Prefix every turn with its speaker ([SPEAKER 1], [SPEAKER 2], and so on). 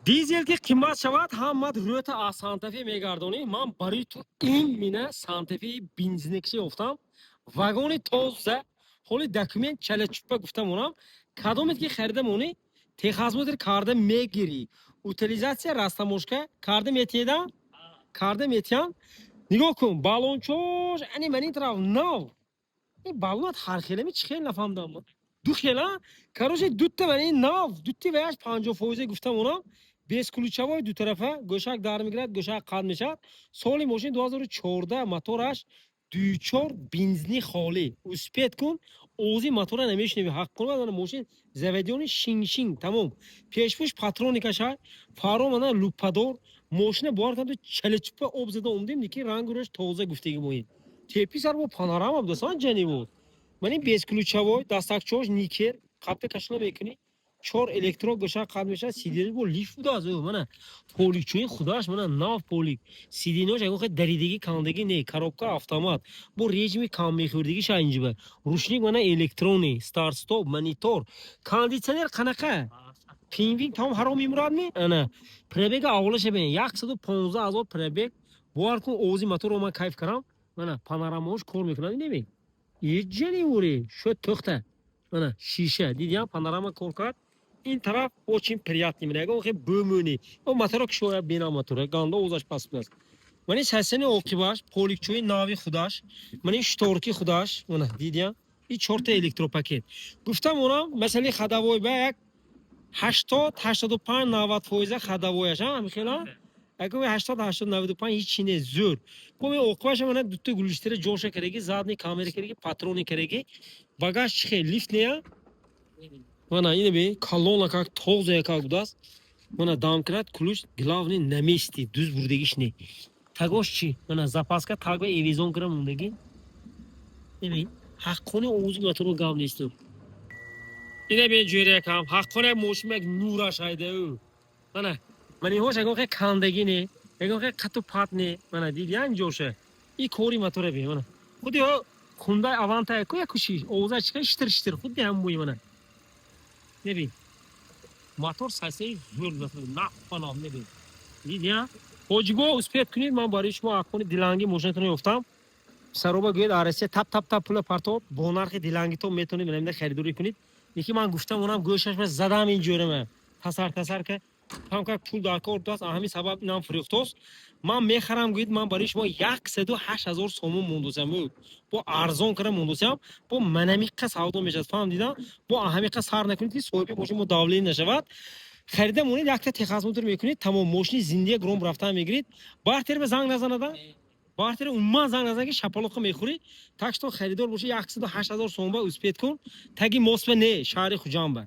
[SPEAKER 1] دیزل که قیمت شود هم رویت سانتفی میگردونی من برای تو این مینه سانتفی بنزینکشی افتم واگن توزه حالی دکمنت چله چوبه گفتم اونم کدومت که خریدم اونی تخصص کارده میگیری اوتیلیزاسیا راستاموشکه کارده میتیده کارده میتیان نگاه کن بالونچوش انی من این طرف نو این بالونات هر خیلی می چخیل نفهمدم دو خیلا کاروش دوت من این نو دوتی ویش 50% گفتم اونا 20 کلوچه‌های دو طرفه گوشک در میگیرد گوشک قد میشد سالی ماشین 2014 موتورش دوچار بنزینی خالی اسپید کن اوزی موتور نمیشنوی حق کن من ماشین زویدیون شینگ شینگ تمام پیش پوش پاترونیکش فارو من لوپادور ماشین بار کردم 40 آب زده اومدیم دیگه رنگ روش تازه گفتگی موین تپی سر با پانوراما دستان جنی بود من این 20 کلوچه‌های دستکچه‌اش نیکر قطع کشلا میکنی 4 الکترو گوشه قد میشه سیدی با لیف بود از من پولیک چوی خداش من ناف پولیک سیدی نوش اگه خود دریدگی کاندگی نه کاروبکا اتومات با رژیمی کام میخوردگی شاینجی به روشنی من الکترونی استارت استاپ مانیتور کاندیشنر قنقه پینوین تام حرامی مراد می انا پربگ اولش ببین 115,000 پربگ بار کن اوزی موتور رو من کیف کردم من پانوراماش کار میکنم نمی یه جنی وری شد تخته من شیشه دیدیم پانوراما کار کرد این طرف очень приятный میگه اگه بمونی او موتور که شویا بینا موتور گاندا اوزش پس پس من سسنی اوکی باش پولیکچوی ناوی خودش من شتورکی خودش من دیدیم این 4 تا الکترو پاکت گفتم اونا مثلا خداوی با یک 80 85 90% خداویش هم خیلی اگه 80 80 95 هیچ نه زور کومی اوقاش من دو تا گلوشتر جوش کردی زادنی کامera کردی پاترونی کردی багаж خیلی لیفت نیا من اینه بی کالونا как توزه как будас من دام کرد کلوش گلاونی نمیستی دوز بردگیش نه تاگوش چی من запаска таг ایویزون کردم موندگی ببین حقونه اوزی موتور گاو نیست اینه بی جوری کام حقونه موشمک نورا شایده او من هوش اگه کاندگی نه اگه کاتو پات نه من دیدیم جوشه این کوری موتور بی من خودی ها خونده اوانتا کوی کشی اوزا چیکار شتر خودی هم بوی من نبی موتور سایسی زور داشته نه فنام نبی دیدیم حجگو اسپیت کنید من برای شما اکونی دیلانگی موشنتون افتام سروبا گوید آرسی تپ پول پارتو بونارخ دیلانگی تو میتونید منم خریداری کنید یکی من گفتم اونم گوشش من زدم اینجوره من تسر که هم که پول دارکور داشت همین سبب اینم فروختوست من میخرم گوید من برای شما 108,000 سوم موندوسم با ارزان کردم موندوسم با منمیقه سودا میشه فهم دیدم با همیقه سر نکنید که صاحب ماشین مداولی نشود خریدم اون یک تا تخصص موتور میکنید تمام ماشین زنده گرم رفتن میگیرید بارتر به زنگ نزنه بارتر اون زنگ نزنه که شپالق میخوری تاکس تو خریدار باشه 108,000 سوم با اسپیت کن تگی موسم نه شهر خوجام با